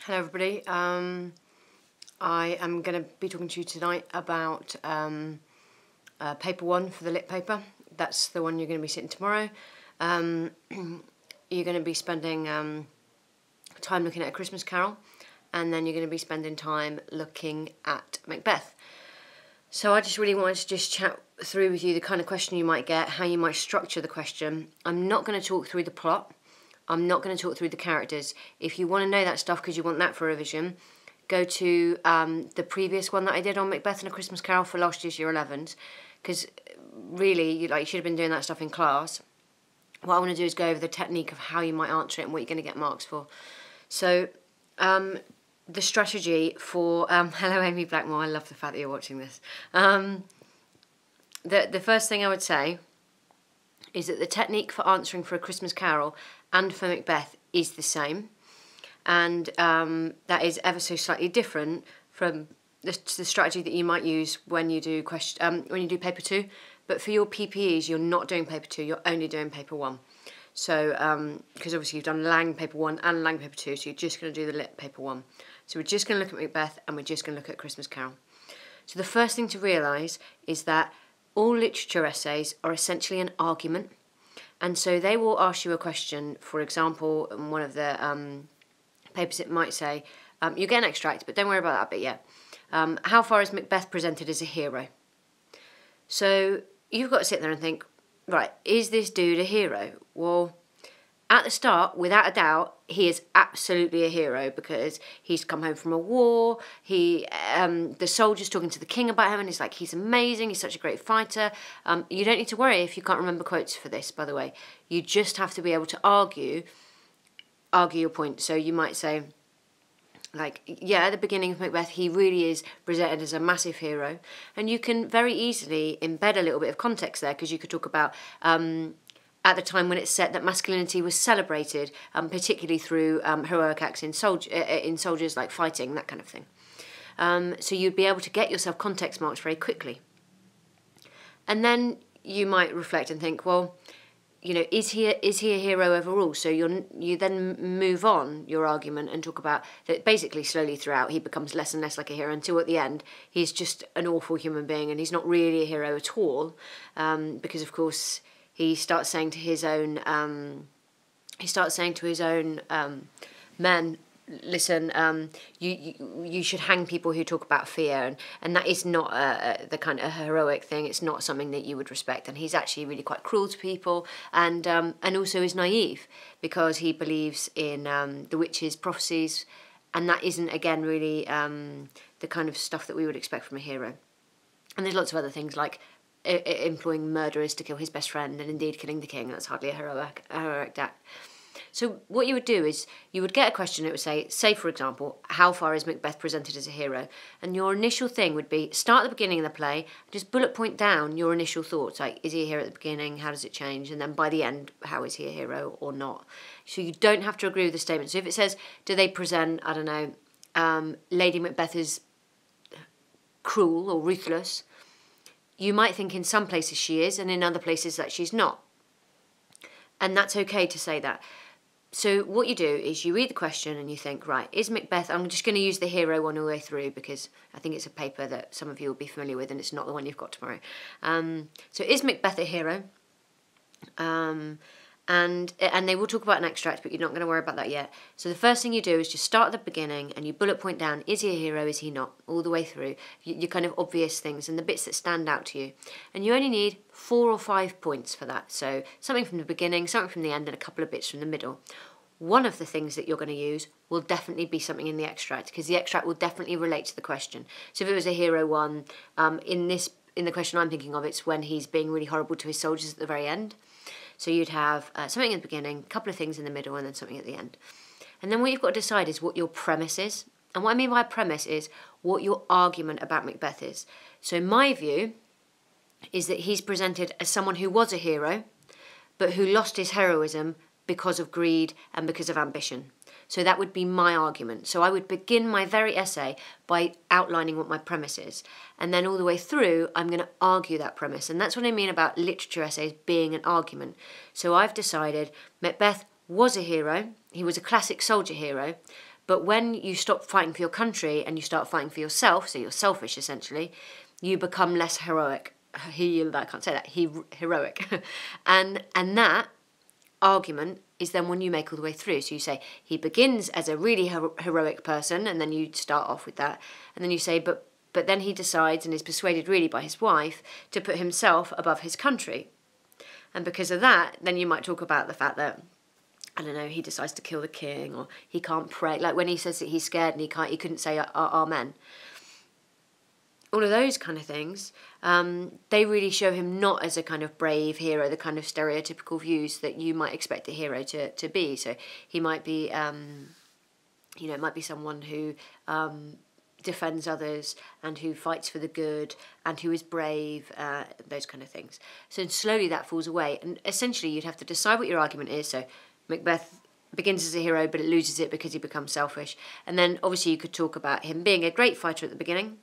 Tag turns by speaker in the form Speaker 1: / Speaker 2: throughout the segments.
Speaker 1: Hello everybody, I am going to be talking to you tonight about Paper One for the lit paper. That's the one you're going to be sitting tomorrow. You're going to be spending time looking at A Christmas Carol, and then you're going to be spending time looking at Macbeth. So I just really wanted to just chat through with you the kind of question you might get, how you might structure the question. I'm not going to talk through the plot. I'm not going to talk through the characters. If you want to know that stuff because you want that for revision, go to the previous one that I did on Macbeth and A Christmas Carol for last year's Year 11s, because really, you should have been doing that stuff in class. What I want to do is go over the technique of how you might answer it and what you're going to get marks for. So, the strategy for... hello, Amy Blackmore. I love the fact that you're watching this. The first thing I would say is that the technique for answering for A Christmas Carol and for Macbeth is the same, and that is ever so slightly different from the strategy that you might use when you do paper 2. But for your PPEs, you're not doing paper 2; you're only doing paper 1. So, because obviously you've done Lang paper 1 and Lang paper 2, so you're just going to do the lit paper 1. So we're just going to look at Macbeth and we're just going to look at Christmas Carol. So the first thing to realise is that all literature essays are essentially an argument. And so they will ask you a question. For example, in one of the papers it might say, you get an extract, but don't worry about that bit yet. How far is Macbeth presented as a hero? So you've got to sit there and think, right, is this dude a hero? Well, at the start, without a doubt, he is absolutely a hero because he's come home from a war. The soldier's talking to the king about him and he's like, he's amazing, he's such a great fighter. You don't need to worry if you can't remember quotes for this, by the way. You just have to be able to argue your point. So you might say, like, yeah, at the beginning of Macbeth, he really is presented as a massive hero. And you can very easily embed a little bit of context there, because you could talk about... at the time when it's set that masculinity was celebrated, particularly through heroic acts in soldiers, like fighting, that kind of thing. So you'd be able to get yourself context marks very quickly. And then you might reflect and think, well, you know, is he a hero overall? So you then move on your argument and talk about that basically slowly throughout he becomes less and less like a hero until at the end he's just an awful human being and he's not really a hero at all, because of course... He starts saying to his own men, listen, you should hang people who talk about fear, and that is not the kind of heroic thing. It's not something that you would respect. And he's actually really quite cruel to people, and also is naive because he believes in the witches' prophecies, and that isn't again really the kind of stuff that we would expect from a hero. And there's lots of other things like employing murderers to kill his best friend and indeed killing the king. That's hardly a heroic act. So what you would do is you would get a question. It would say for example, how far is Macbeth presented as a hero? And your initial thing would be start at the beginning of the play, just bullet point down your initial thoughts, like is he a hero at the beginning, how does it change, and then by the end, how is he a hero or not? So you don't have to agree with the statement. So if it says, do they present, I don't know, Lady Macbeth as cruel or ruthless, you might think in some places she is, and in other places that she's not. And that's okay to say that. So what you do is you read the question and you think, right, is Macbeth... I'm just going to use the hero one all the way through because I think it's a paper that some of you will be familiar with and it's not the one you've got tomorrow. So is Macbeth a hero? And they will talk about an extract, but you're not going to worry about that yet. So the first thing you do is just start at the beginning and you bullet point down, is he a hero, is he not, all the way through. Your kind of obvious things and the bits that stand out to you. And you only need 4 or 5 points for that. So something from the beginning, something from the end, and a couple of bits from the middle. One of the things that you're going to use will definitely be something in the extract, because the extract will definitely relate to the question. So if it was a hero one, in the question I'm thinking of, it's when he's being really horrible to his soldiers at the very end. So you'd have something in the beginning, a couple of things in the middle, and then something at the end. And then what you've got to decide is what your premise is. And what I mean by premise is what your argument about Macbeth is. So my view is that he's presented as someone who was a hero, but who lost his heroism because of greed and because of ambition. So that would be my argument. So I would begin my very essay by outlining what my premise is. And then all the way through, I'm going to argue that premise. And that's what I mean about literature essays being an argument. So I've decided Macbeth was a hero. He was a classic soldier hero. But when you stop fighting for your country and you start fighting for yourself, so you're selfish essentially, you become less heroic. I can't say that. Heroic. and that argument is then one you make all the way through. So you say he begins as a really heroic person, and then you start off with that, and then you say, but then he decides and is persuaded really by his wife to put himself above his country. And because of that, then you might talk about the fact that, I don't know, he decides to kill the king, or he can't pray. Like when he says that he's scared and he couldn't say amen. All of those kind of things, they really show him not as a kind of brave hero, the kind of stereotypical views that you might expect a hero to be. So he might be, it might be someone who defends others and who fights for the good and who is brave, those kind of things. So slowly that falls away, and essentially you'd have to decide what your argument is. So Macbeth begins as a hero, but it loses it because he becomes selfish. And then obviously you could talk about him being a great fighter at the beginning,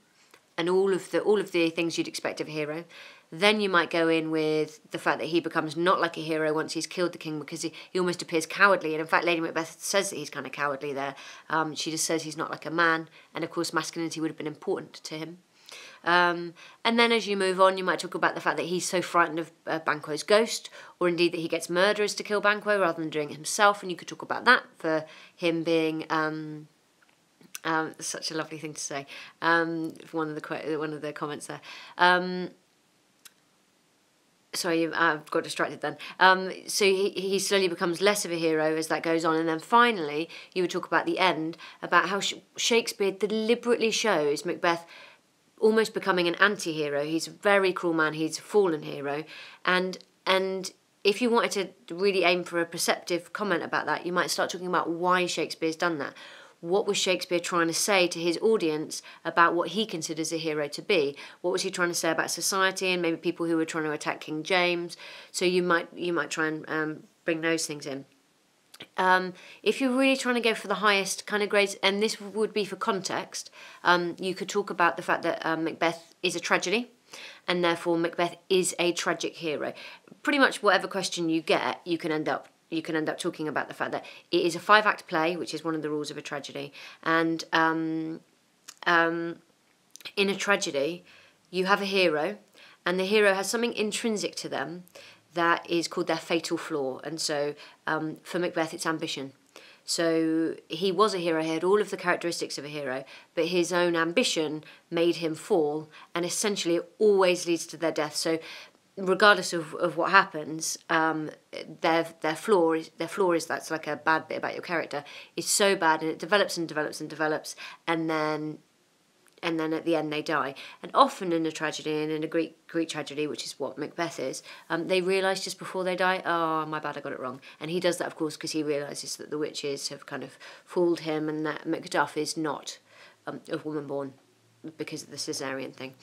Speaker 1: and all of the things you'd expect of a hero. Then you might go in with the fact that he becomes not like a hero once he's killed the king, because he almost appears cowardly. And in fact, Lady Macbeth says that he's kind of cowardly there. She just says he's not like a man, and of course masculinity would have been important to him. And then as you move on, you might talk about the fact that he's so frightened of Banquo's ghost, or indeed that he gets murderers to kill Banquo rather than doing it himself, and you could talk about that for him being such a lovely thing to say. One of the comments there. Sorry, I've got distracted then. So he slowly becomes less of a hero as that goes on, and then finally you would talk about the end, about how Shakespeare deliberately shows Macbeth almost becoming an anti-hero. He's a very cruel man. He's a fallen hero, and if you wanted to really aim for a perceptive comment about that, you might start talking about why Shakespeare's done that. What was Shakespeare trying to say to his audience about what he considers a hero to be? What was he trying to say about society and maybe people who were trying to attack King James? So you might try and bring those things in. If you're really trying to go for the highest kind of grades, and this would be for context, you could talk about the fact that Macbeth is a tragedy, and therefore Macbeth is a tragic hero. Pretty much whatever question you get, you can end up talking about the fact that it is a 5-act play, which is one of the rules of a tragedy. And in a tragedy, you have a hero, and the hero has something intrinsic to them that is called their fatal flaw. And so for Macbeth, it's ambition. So he was a hero, he had all of the characteristics of a hero, but his own ambition made him fall, and essentially it always leads to their death. So regardless of what happens, their flaw is that's like a bad bit about your character, is so bad, and it develops and develops and develops, and then at the end they die. And often in a tragedy, and in a Greek tragedy, which is what Macbeth is, they realise just before they die, oh, my bad, I got it wrong. And he does that, of course, because he realises that the witches have kind of fooled him, and that Macduff is not a woman born because of the caesarean thing.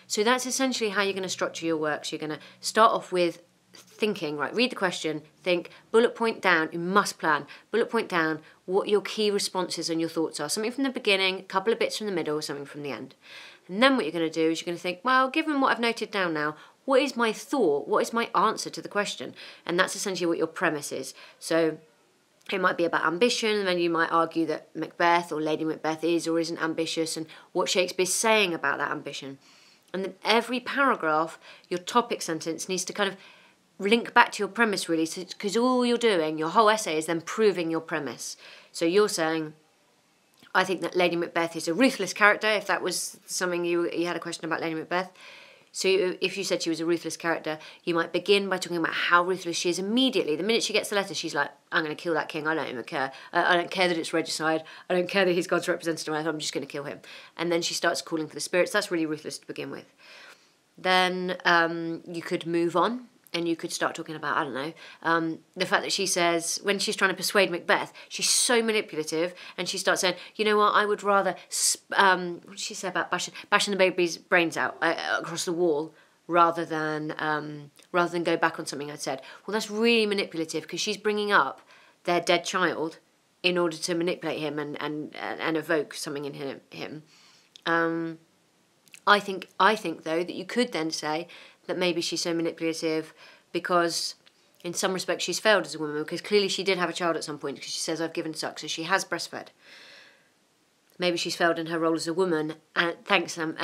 Speaker 1: So that's essentially how you're going to structure your works. You're going to start off with thinking, right, read the question, think, bullet point down, you must plan, bullet point down what your key responses and your thoughts are. Something from the beginning, a couple of bits from the middle, something from the end. And then what you're going to do is you're going to think, well, given what I've noted down now, what is my thought? What is my answer to the question? And that's essentially what your premise is. So it might be about ambition, and then you might argue that Macbeth or Lady Macbeth is or isn't ambitious, and what Shakespeare's saying about that ambition. And then every paragraph, your topic sentence needs to kind of link back to your premise, really, because all you're doing, your whole essay, is then proving your premise. So you're saying, I think that Lady Macbeth is a ruthless character, if that was something you had a question about Lady Macbeth. So if you said she was a ruthless character, you might begin by talking about how ruthless she is immediately. The minute she gets the letter, she's like, I'm going to kill that king. I don't even care. I don't care that it's regicide. I don't care that he's God's representative on earth. I'm just going to kill him. And then she starts calling for the spirits. That's really ruthless to begin with. Then you could move on, and you could start talking about, I don't know, the fact that she says, when she's trying to persuade Macbeth, she's so manipulative, and she starts saying, you know what, I would rather, what did she say about bashing the baby's brains out across the wall, rather than go back on something I'd said. Well, that's really manipulative, because she's bringing up their dead child in order to manipulate him and evoke something in him. I think though that you could then say that maybe she's so manipulative because in some respects she's failed as a woman, because clearly she did have a child at some point, because she says I've given suck, so she has breastfed. maybe she's failed in her role as a woman. Thanks, Sam.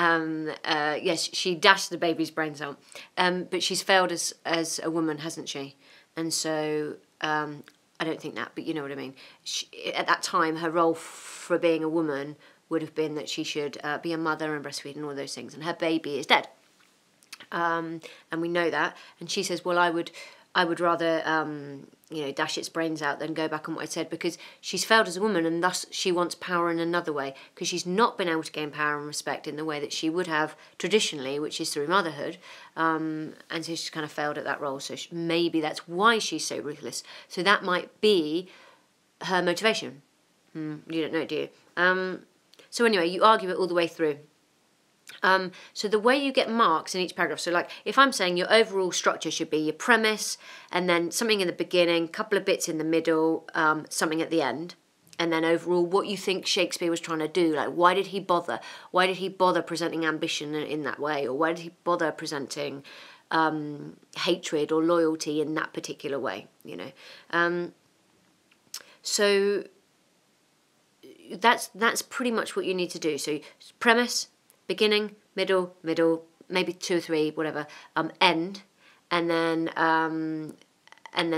Speaker 1: Yes, she dashed the baby's brains out. But she's failed as a woman, hasn't she? And so I don't think that, but you know what I mean. At that time, her role for being a woman would have been that she should be a mother and breastfeed and all those things. And her baby is dead. And we know that. And she says, well, I would rather, dash its brains out than go back on what I said, because she's failed as a woman and thus she wants power in another way, because she's not been able to gain power and respect in the way that she would have traditionally, which is through motherhood. And so she's kind of failed at that role. So maybe that's why she's so ruthless. So that might be her motivation. You don't know, do you? So anyway, you argue it all the way through. So the way you get marks in each paragraph, so like if I'm saying your overall structure should be your premise, and then something in the beginning, couple of bits in the middle, something at the end, and then overall what you think Shakespeare was trying to do, like why did he bother? Why did he bother presenting ambition in that way? Or why did he bother presenting hatred or loyalty in that particular way, you know? So that's pretty much what you need to do. So premise, beginning, middle, maybe 2 or 3, whatever, end, and then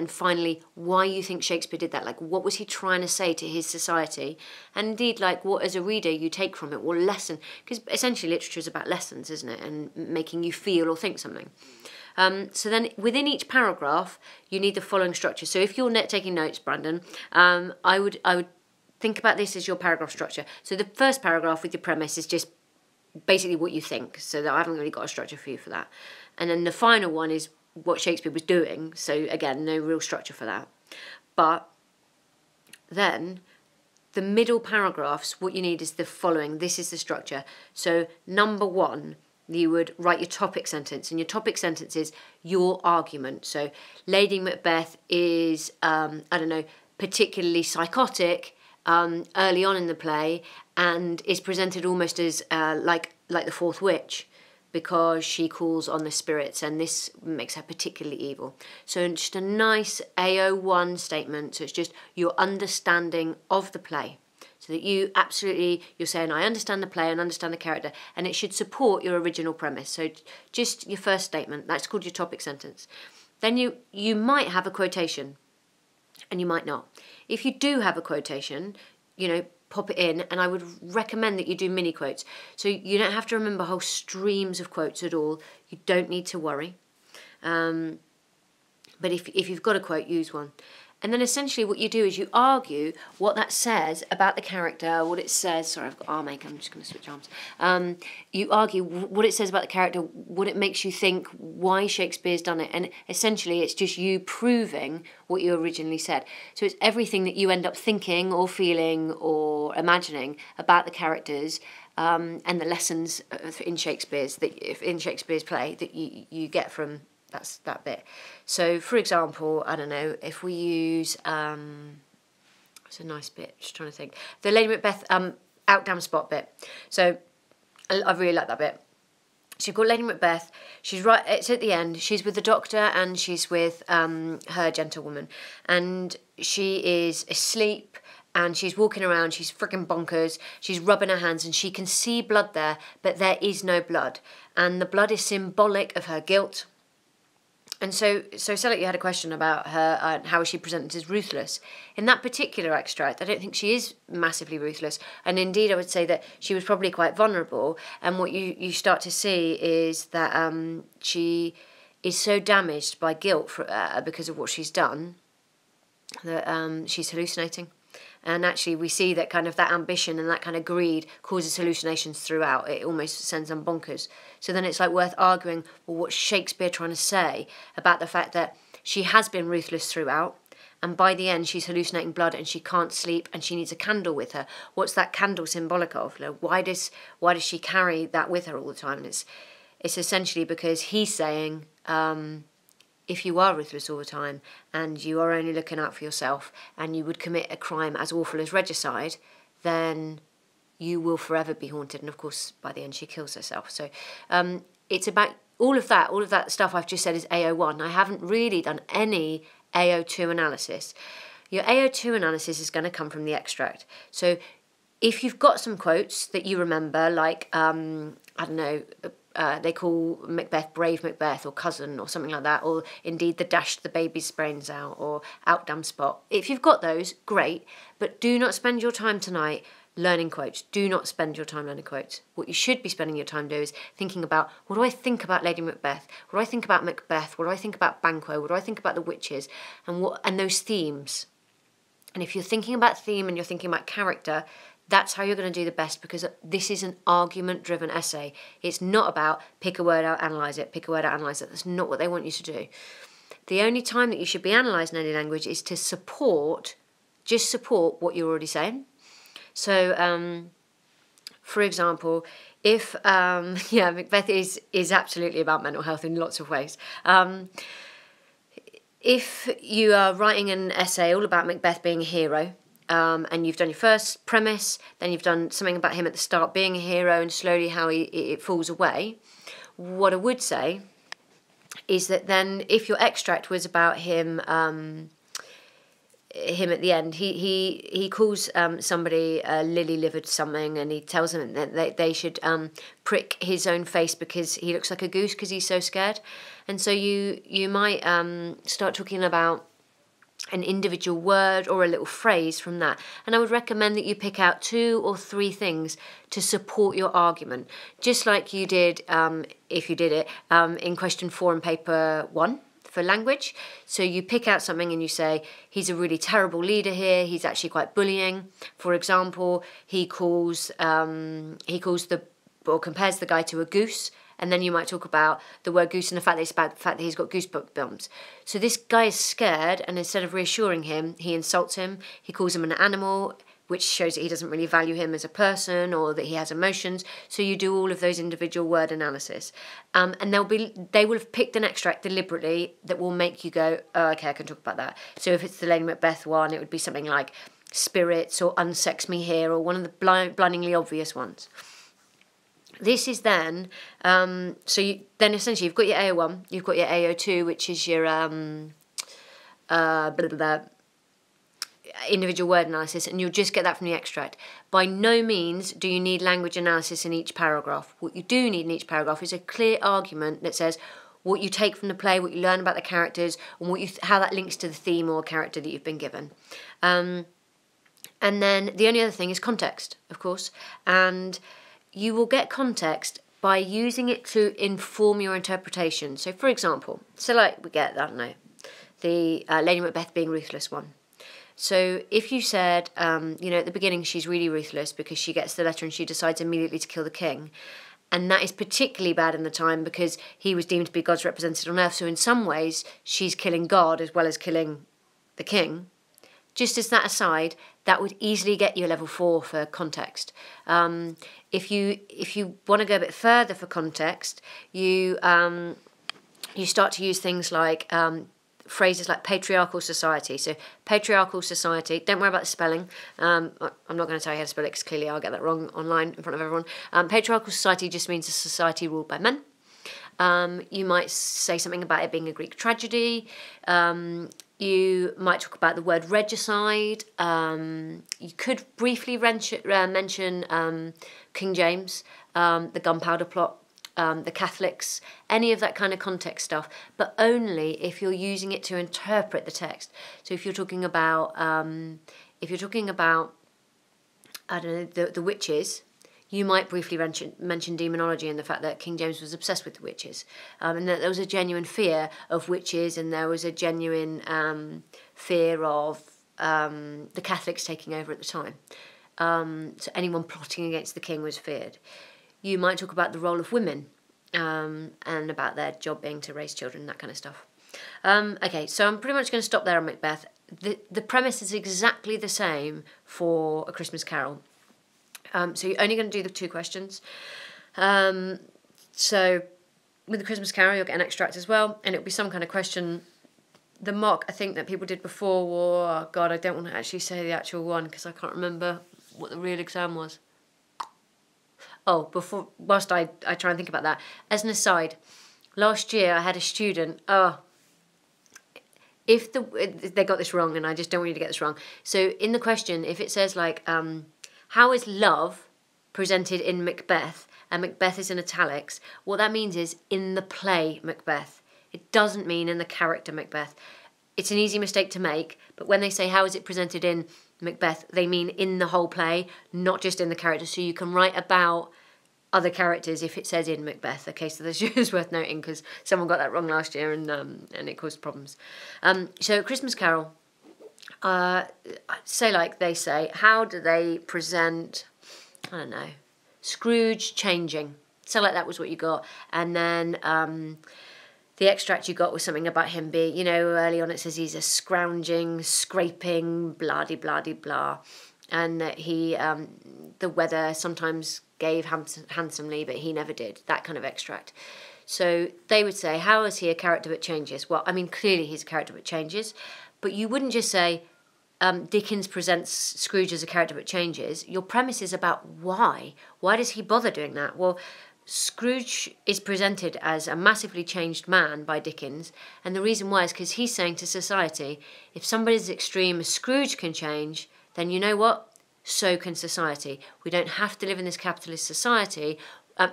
Speaker 1: finally why you think Shakespeare did that. Like, what was he trying to say to his society? And indeed, like, what as a reader you take from it, what lesson, because essentially literature is about lessons, isn't it, and making you feel or think something. So then within each paragraph you need the following structure. So if you're taking notes, Brandon, I would think about this as your paragraph structure. So the first paragraph with your premise is just basically what you think, so that I haven't really got a structure for you for that. And then the final one is what Shakespeare was doing, so again, no real structure for that. But then the middle paragraphs, what you need is the following. This is the structure. So number 1, you would write your topic sentence, and your topic sentence is your argument. So Lady Macbeth is, particularly psychotic early on in the play, and is presented almost as like the fourth witch, because she calls on the spirits, and this makes her particularly evil. So just a nice AO1 statement. So it's just your understanding of the play, so that you're saying, I understand the play and understand the character, and it should support your original premise. So just your first statement, that's called your topic sentence. Then you might have a quotation, and you might not. If you do have a quotation, pop it in, and I would recommend that you do mini quotes. So you don't have to remember whole streams of quotes at all. You don't need to worry. But if you've got a quote, use one. And then essentially what you do is you argue what that says about the character, what it says... Sorry, I've got arm ache, I'm just going to switch arms. You argue what it says about the character, what it makes you think, why Shakespeare's done it. And essentially it's just you proving what you originally said. So it's everything that you end up thinking or feeling or imagining about the characters, and the lessons in Shakespeare's play that you get from... That's that bit. So, for example, I don't know, if we use... it's a nice bit, just trying to think. The Lady Macbeth out damn spot bit. So, I really like that bit. So you've got Lady Macbeth, it's at the end, she's with the doctor and she's with her gentlewoman. And she is asleep and she's walking around, she's freaking bonkers, she's rubbing her hands and she can see blood there, but there is no blood. And the blood is symbolic of her guilt. And so Sally, you had a question about her, how is she presented as ruthless. In that particular extract, I don't think she is massively ruthless. And indeed, I would say that she was probably quite vulnerable. And what you start to see is that she is so damaged by guilt because of what she's done that she's hallucinating. And actually we see that kind of that ambition and that kind of greed causes hallucinations throughout. It almost sends them bonkers. So then it's like worth arguing, well, what's Shakespeare trying to say about the fact that she has been ruthless throughout, and by the end she's hallucinating blood and she can't sleep and she needs a candle with her. What's that candle symbolic of? Why does she carry that with her all the time? And it's essentially because he's saying... if you are ruthless all the time and you are only looking out for yourself and you would commit a crime as awful as regicide, then you will forever be haunted. And of course, by the end, she kills herself. So it's about all of that stuff I've just said is AO1. I haven't really done any AO2 analysis. Your AO2 analysis is going to come from the extract. So if you've got some quotes that you remember, like, I don't know, they call Macbeth Brave Macbeth or Cousin or something like that, or indeed the dashed the baby's brains out or out damn spot. If you've got those, great, but do not spend your time tonight learning quotes. Do not spend your time learning quotes. What you should be spending your time doing is thinking about, what do I think about Lady Macbeth? What do I think about Macbeth? What do I think about Banquo? What do I think about the witches? And those themes. And if you're thinking about theme and you're thinking about character, that's how you're going to do the best, because this is an argument-driven essay. It's not about pick a word out, analyse it, pick a word out, analyse it. That's not what they want you to do. The only time that you should be analysing any language is to just support what you're already saying. So, for example, if, Macbeth is absolutely about mental health in lots of ways. If you are writing an essay all about Macbeth being a hero, and you've done your first premise, then you've done something about him at the start being a hero and slowly how it falls away, what I would say is that then if your extract was about him at the end, he calls somebody lily-livered something, and he tells them that they should prick his own face because he looks like a goose because he's so scared. And so you might start talking about an individual word or a little phrase from that. And I would recommend that you pick out 2 or 3 things to support your argument, just like you did, if you did it, in question 4 in paper 1 for language. So you pick out something and you say, he's a really terrible leader here, he's actually quite bullying. For example, he compares the guy to a goose. And then you might talk about the word goose and the fact that he's got goosebumps. So this guy is scared, and instead of reassuring him, he insults him. He calls him an animal, which shows that he doesn't really value him as a person or that he has emotions. So you do all of those individual word analysis. And they will have picked an extract deliberately that will make you go, oh, okay, I can talk about that. So if it's the Lady Macbeth one, it would be something like spirits or unsex me here, or one of the blindingly obvious ones. This is then, essentially you've got your AO1, you've got your AO2, which is your individual word analysis, and you'll just get that from the extract. By no means do you need language analysis in each paragraph. What you do need in each paragraph is a clear argument that says what you take from the play, what you learn about the characters, and how that links to the theme or character that you've been given. And then the only other thing is context, of course, and you will get context by using it to inform your interpretation. So, for example, we get, I don't know, the Lady Macbeth being ruthless one. So if you said, at the beginning she's really ruthless because she gets the letter and she decides immediately to kill the king, and that is particularly bad in the time because he was deemed to be God's represented on earth, so in some ways she's killing God as well as killing the king. Just as that aside, that would easily get you a level 4 for context. If you want to go a bit further for context, you start to use things like phrases like patriarchal society. So patriarchal society, don't worry about the spelling. I'm not going to tell you how to spell it because clearly I'll get that wrong online in front of everyone. Patriarchal society just means a society ruled by men. You might say something about it being a Greek tragedy. You might talk about the word regicide. You could briefly mention King James, the Gunpowder Plot, the Catholics, any of that kind of context stuff, but only if you're using it to interpret the text. So if you're talking about, I don't know, the witches, you might briefly mention demonology and the fact that King James was obsessed with the witches, and that there was a genuine fear of witches, and there was a genuine fear of the Catholics taking over at the time. So anyone plotting against the king was feared. You might talk about the role of women and about their job being to raise children, that kind of stuff. Okay, so I'm pretty much going to stop there on Macbeth. The premise is exactly the same for A Christmas Carol. So you're only going to do the 2 questions. So with The Christmas Carol, you'll get an extract as well, and it'll be some kind of question. The mock, I think, that people did before were, oh God, I don't want to actually say the actual one because I can't remember what the real exam was. Oh, whilst I try and think about that. As an aside, last year I had a student, they got this wrong, and I just don't want you to get this wrong. So in the question, if it says like, how is love presented in Macbeth, and Macbeth is in italics? What that means is in the play Macbeth. It doesn't mean in the character Macbeth. It's an easy mistake to make, but when they say how is it presented in Macbeth, they mean in the whole play, not just in the character. So you can write about other characters if it says in Macbeth. Okay, so that's just worth noting because someone got that wrong last year and it caused problems. So Christmas Carol, say like they say, how do they present, I don't know, Scrooge changing? So like that was what you got. And then the extract you got was something about him being, you know, early on it says he's a scrounging, scraping, blah-de-blah-de-blah. And that he, the weather sometimes gave handsomely, but he never did. That kind of extract. So they would say, how is he a character that changes? Well, I mean, clearly he's a character that changes. But you wouldn't just say, Dickens presents Scrooge as a character that changes. Your premise is about why. Why does he bother doing that? Well, Scrooge is presented as a massively changed man by Dickens, and the reason why is because he's saying to society, if somebody's as extreme as Scrooge can change, then you know what? So can society. We don't have to live in this capitalist society.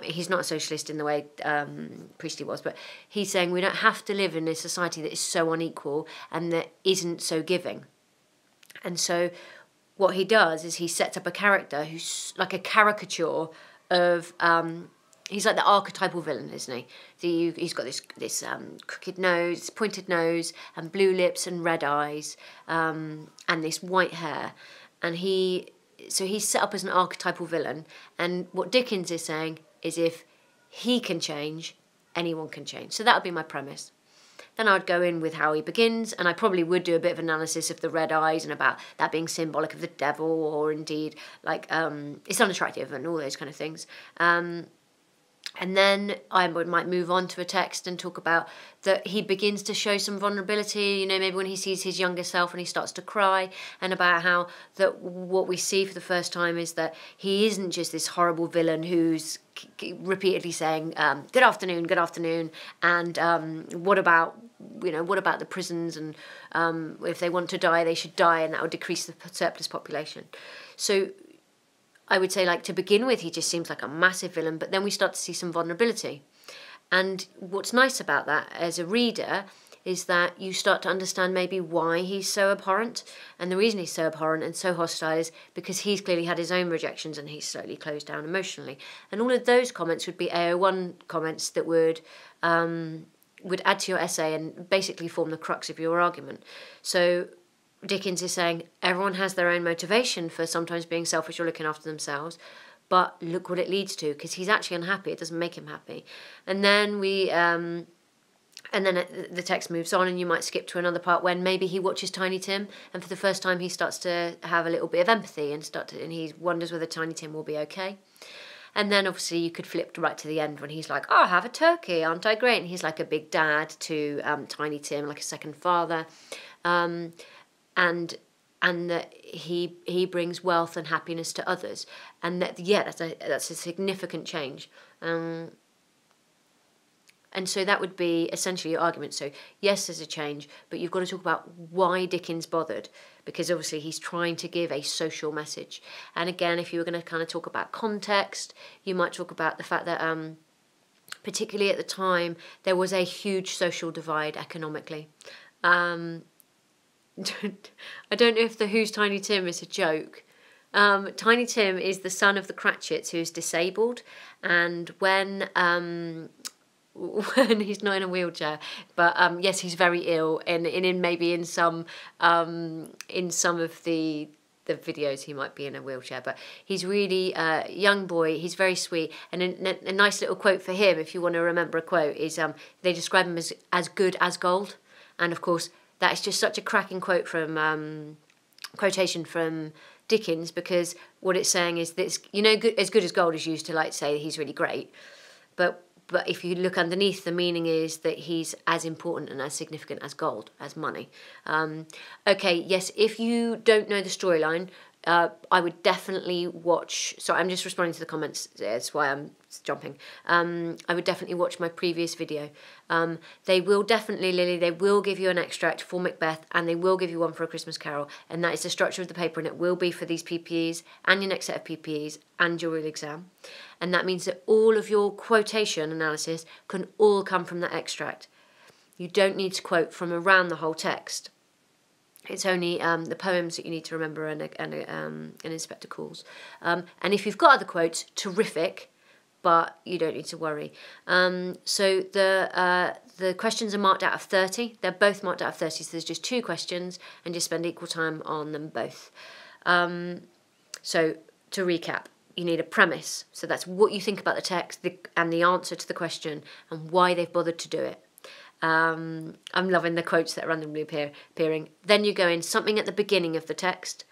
Speaker 1: He's not a socialist in the way Priestley was, but he's saying we don't have to live in a society that is so unequal and that isn't so giving. And so what he does is he sets up a character who's like a caricature of... he's like the archetypal villain, isn't he? He's got this crooked nose, pointed nose, and blue lips and red eyes, and this white hair. And so he's set up as an archetypal villain. And what Dickens is saying is if he can change, anyone can change. So that would be my premise. Then I'd go in with how he begins, and I probably would do a bit of analysis of the red eyes and about that being symbolic of the devil, or indeed, like, it's unattractive and all those kind of things. And then I might move on to a text and talk about that he begins to show some vulnerability, you know, maybe when he sees his younger self and he starts to cry, and about how that what we see for the first time is that he isn't just this horrible villain who's repeatedly saying, good afternoon, and what about the prisons, and if they want to die, they should die, and that would decrease the surplus population. So I would say, like, to begin with, he just seems like a massive villain, but then we start to see some vulnerability. And what's nice about that as a reader is that you start to understand maybe why he's so abhorrent. And the reason he's so abhorrent and so hostile is because he's clearly had his own rejections and he's slowly closed down emotionally. And all of those comments would be AO1 comments that would add to your essay and basically form the crux of your argument. So Dickens is saying everyone has their own motivation for sometimes being selfish or looking after themselves, but look what it leads to, because he's actually unhappy. It doesn't make him happy. And then the text moves on, and you might skip to another part when maybe he watches Tiny Tim, and for the first time he starts to have a little bit of empathy and he wonders whether Tiny Tim will be okay. And then obviously you could flip right to the end when he's like, oh, have a turkey, aren't I great? And he's like a big dad to Tiny Tim, like a second father. And that he brings wealth and happiness to others, and that that's a significant change, and so that would be essentially your argument. So yes, there's a change, but you've got to talk about why Dickens bothered, because obviously he's trying to give a social message. And again, if you were going to kind of talk about context, you might talk about the fact that particularly at the time there was a huge social divide economically. I don't know if the Who's Tiny Tim is a joke. Tiny Tim is the son of the Cratchits who's disabled, and when he's not in a wheelchair, but yes, he's very ill, and maybe in some of the videos he might be in a wheelchair, but he's really a young boy. He's very sweet, and a nice little quote for him, if you want to remember a quote, is they describe him as good as gold, and of course that is just such a cracking quotation from Dickens, because what it's saying is that as good as gold is used to like say he's really great, but if you look underneath, the meaning is that he's as important and as significant as gold, as money. Okay, yes, if you don't know the storyline, I would definitely watch. So I'm just responding to the comments. That's why I'm jumping. I would definitely watch my previous video. They will definitely, Lily, they will give you an extract for Macbeth, and they will give you one for A Christmas Carol, and that is the structure of the paper, and it will be for these PPEs and your next set of PPEs and your real exam. And that means that all of your quotation analysis can all come from that extract. You don't need to quote from around the whole text. It's only the poems that you need to remember and an inspector calls. And if you've got other quotes, terrific, but you don't need to worry. So the questions are marked out of 30. They're both marked out of 30, so there's just 2 questions, and just spend equal time on them both. So to recap, you need a premise. So that's what you think about the text and the answer to the question and why they've bothered to do it. I'm loving the quotes that are randomly appearing. Then you go in something at the beginning of the text,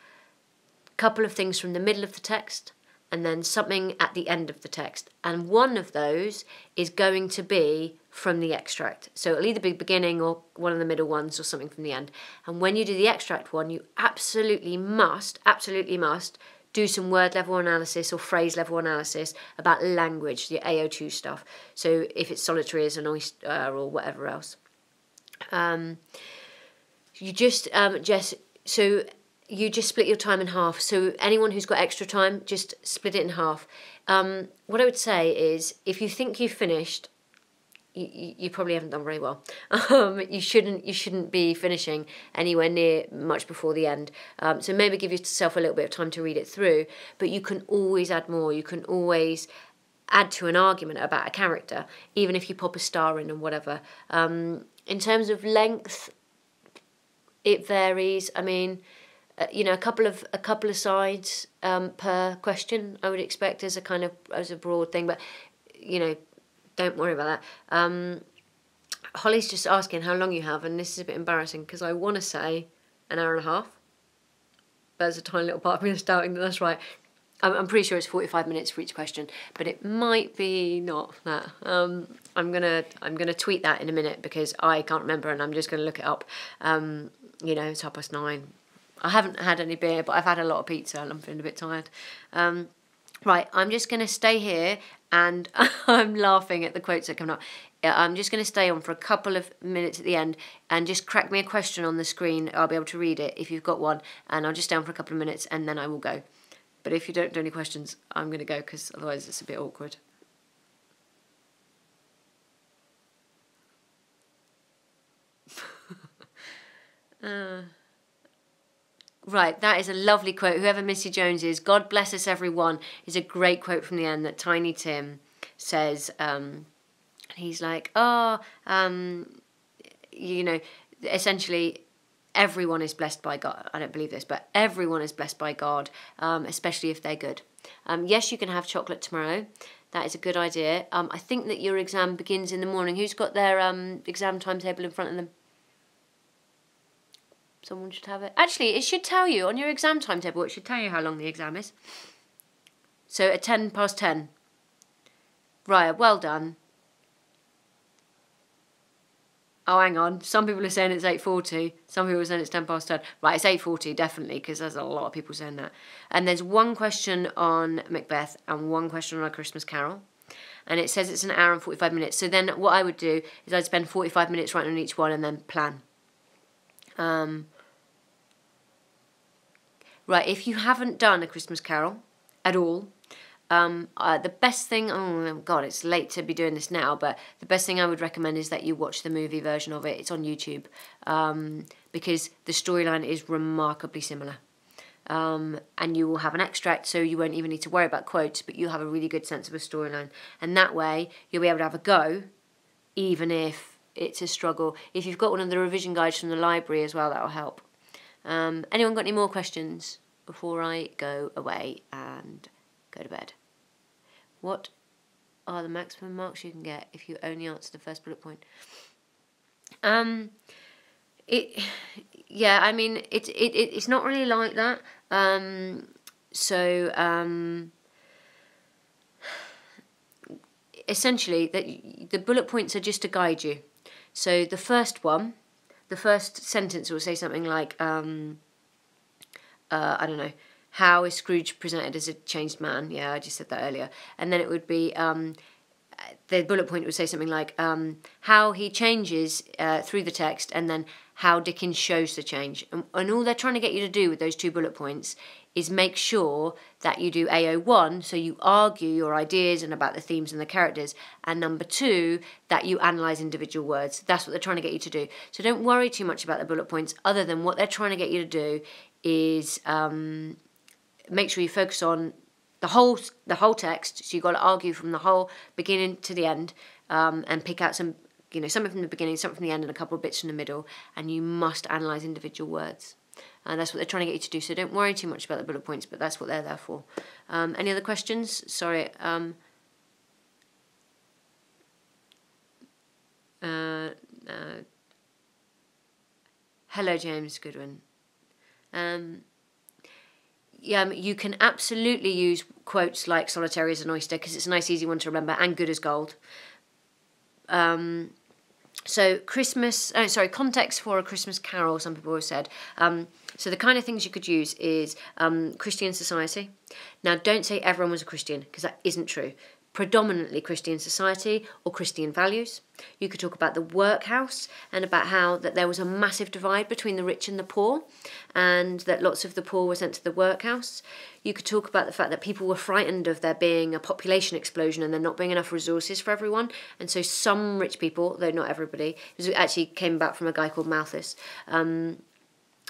Speaker 1: a couple of things from the middle of the text, and then something at the end of the text. And one of those is going to be from the extract. So it'll either be beginning or one of the middle ones or something from the end. And when you do the extract one, you absolutely must do some word level analysis or phrase level analysis about language, the AO2 stuff. So if it's solitary as an oyster or whatever else. You just split your time in half. So anyone who's got extra time, just split it in half. What I would say is, if you think you've finished, you probably haven't done very well. You shouldn't be finishing anywhere near much before the end. So maybe give yourself a little bit of time to read it through, but you can always add more. You can always add to an argument about a character, even if you pop a star in and whatever. In terms of length, it varies. I mean, a couple of sides per question, I would expect, as a broad thing, but don't worry about that. Holly's just asking how long you have, and this is a bit embarrassing because I want to say an hour and a half. There's a tiny little part of me that's doubting that that's right. I'm pretty sure it's 45 minutes for each question, but it might be not that. I'm gonna tweet that in a minute because I can't remember, and I'm just gonna look it up. It's 9:30. I haven't had any beer, but I've had a lot of pizza, and I'm feeling a bit tired. Right, I'm just going to stay here, and I'm laughing at the quotes that come up. I'm just going to stay on for a couple of minutes at the end, and just crack me a question on the screen. I'll be able to read it if you've got one, and I'll just stay on for a couple of minutes, and then I will go. But if you don't do any questions, I'm going to go, because otherwise it's a bit awkward. Right, that is a lovely quote. Whoever Missy Jones is, God bless us everyone, is a great quote from the end that Tiny Tim says. He's like, essentially everyone is blessed by God. I don't believe this, but everyone is blessed by God, especially if they're good. Yes, you can have chocolate tomorrow. That is a good idea. I think that your exam begins in the morning. Who's got their exam timetable in front of them? Someone should have it. Actually, it should tell you on your exam timetable. It should tell you how long the exam is. So at 10:10. Raya, well done. Oh, hang on. Some people are saying it's 8:40. Some people are saying it's 10:10. Right, it's 8:40, definitely, because there's a lot of people saying that. And there's one question on Macbeth and one question on A Christmas Carol. And it says it's an hour and 45 minutes. So then what I would do is I'd spend 45 minutes writing on each one and then plan. Right, if you haven't done A Christmas Carol at all, the best thing, oh God, it's late to be doing this now, but the best thing I would recommend is that you watch the movie version of it. It's on YouTube, because the storyline is remarkably similar. And you will have an extract, so you won't even need to worry about quotes, but you'll have a really good sense of a storyline. And that way, you'll be able to have a go, even if it's a struggle. If you've got one of the revision guides from the library as well, that'll help. Anyone got any more questions before I go away and go to bed? What are the maximum marks you can get if you only answer the first bullet point? Yeah, I mean, it's not really like that. Essentially, the bullet points are just to guide you. So the first one, the first sentence will say something like, I don't know, how is Scrooge presented as a changed man? Yeah, I just said that earlier. And then it would be, the bullet point would say something like how he changes through the text, and then how Dickens shows the change. And all they're trying to get you to do with those 2 bullet points is make sure that you do AO1, so you argue your ideas and about the themes and the characters, and number 2, that you analyse individual words. That's what they're trying to get you to do. So don't worry too much about the bullet points, other than what they're trying to get you to do is make sure you focus on the whole text. So you've got to argue from the whole beginning to the end, and pick out some, something from the beginning, something from the end, and a couple of bits from the middle, and you must analyse individual words. And that's what they're trying to get you to do. So don't worry too much about the bullet points, but that's what they're there for. Any other questions? Sorry. Hello, James Goodwin. Yeah, you can absolutely use quotes like solitary as an oyster, because it's a nice, easy one to remember, and good as gold. So context for A Christmas Carol, some people have said. So the kind of things you could use is Christian society. Now, don't say everyone was a Christian, because that isn't true. Predominantly Christian society or Christian values. You could talk about the workhouse, and about how that there was a massive divide between the rich and the poor, and that lots of the poor were sent to the workhouse. You could talk about the fact that people were frightened of there being a population explosion and there not being enough resources for everyone, and so some rich people, though not everybody, it actually came about from a guy called Malthus.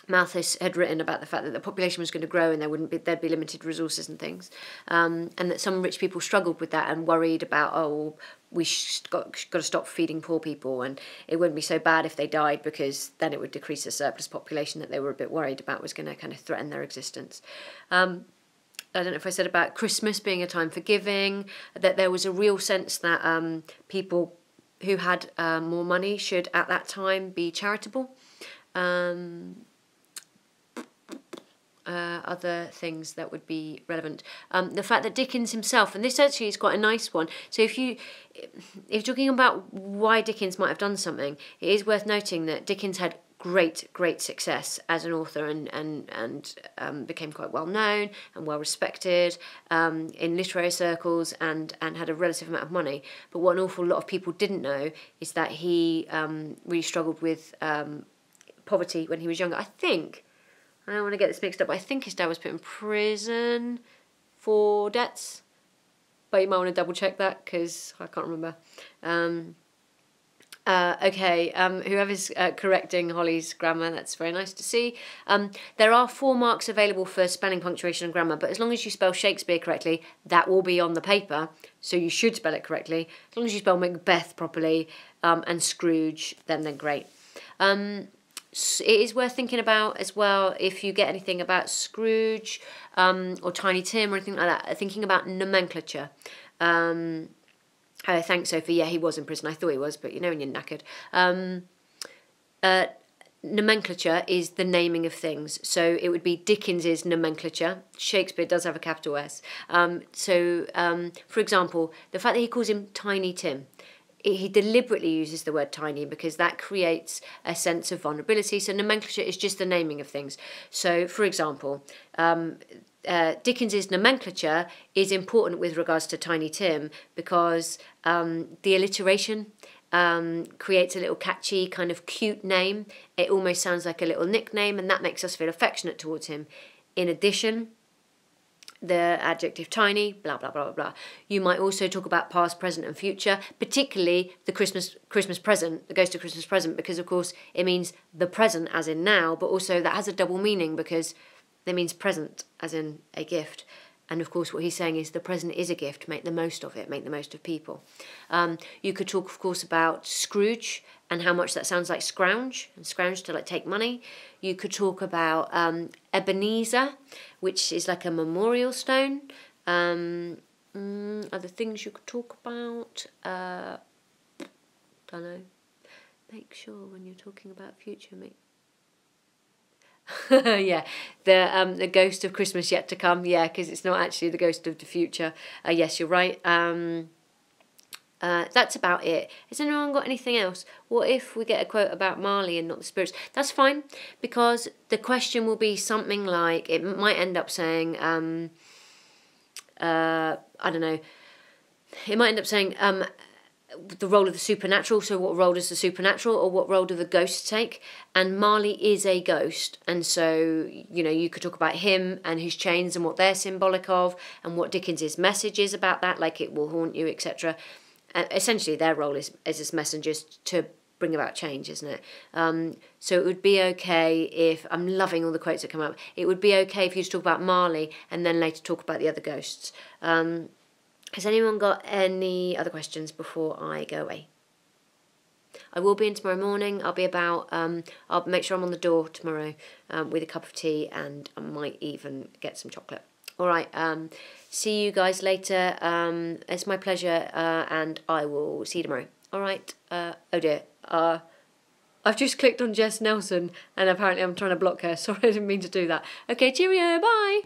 Speaker 1: Malthus had written about the fact that the population was going to grow and there'd be limited resources and things, and that some rich people struggled with that and worried about, we got to stop feeding poor people, and it wouldn't be so bad if they died, because then it would decrease the surplus population that they were a bit worried about was going to kind of threaten their existence. I don't know if I said about Christmas being a time for giving, that there was a real sense that people who had more money should at that time be charitable. Other things that would be relevant. The fact that Dickens himself, and this actually is quite a nice one, so if you're talking about why Dickens might have done something, it is worth noting that Dickens had great success as an author, and became quite well known and well respected in literary circles, and had a relative amount of money. But what an awful lot of people didn't know is that he really struggled with poverty when he was younger. I don't want to get this mixed up, but I think his dad was put in prison for debts. But you might want to double check that, because I can't remember. Whoever's correcting Holly's grammar, that's very nice to see. There are 4 marks available for spelling, punctuation and grammar, but as long as you spell Shakespeare correctly, that will be on the paper, so you should spell it correctly. As long as you spell Macbeth properly, and Scrooge, then they're great. It is worth thinking about as well, if you get anything about Scrooge or Tiny Tim or anything like that, thinking about nomenclature. Thanks, Sophie. Yeah, he was in prison. I thought he was, but when you're knackered. Nomenclature is the naming of things. So it would be Dickens's nomenclature. Shakespeare does have a capital S. For example, the fact that he calls him Tiny Tim, he deliberately uses the word tiny because that creates a sense of vulnerability. So nomenclature is just the naming of things. So, for example, Dickens's nomenclature is important with regards to Tiny Tim because the alliteration creates a little catchy, kind of cute name. It almost sounds like a little nickname, and that makes us feel affectionate towards him. In addition, the adjective tiny, blah, blah, blah, blah, blah. You might also talk about past, present and future, particularly the Christmas present, the ghost of Christmas present, because, of course, it means the present as in now, but also that has a double meaning because it means present as in a gift. And, of course, what he's saying is the present is a gift. Make the most of it. Make the most of people. You could talk, of course, about Scrooge and how much that sounds like scrounge, and scrounge to, take money. You could talk about Ebenezer, which is like a memorial stone. Other things you could talk about. Don't know. Make sure when you're talking about future, yeah, the ghost of Christmas yet to come. Yeah, because it's not actually the ghost of the future. Yes, you're right. That's about it. Has anyone got anything else? What if we get a quote about Marley and not the spirits? That's fine, because the question will be something like, it might end up saying, I don't know, it might end up saying the role of the supernatural, so what role does the supernatural or what role do the ghosts take? And Marley is a ghost, and so, you know, you could talk about him and his chains and what they're symbolic of, and what Dickens's message is about that, like it will haunt you, etc. Essentially their role is as messengers to bring about change, isn't it? So it would be okay if, I'm loving all the quotes that come up, it would be okay if you talk about Marley and then later talk about the other ghosts. Has anyone got any other questions before I go away? I will be in tomorrow morning. I'll be about, I'll make sure I'm on the door tomorrow with a cup of tea, and I might even get some chocolate. All right, see you guys later. It's my pleasure, and I will see you tomorrow. All right, oh dear. I've just clicked on Jess Nelson, and apparently I'm trying to block her. Sorry, I didn't mean to do that. Okay, cheerio, bye.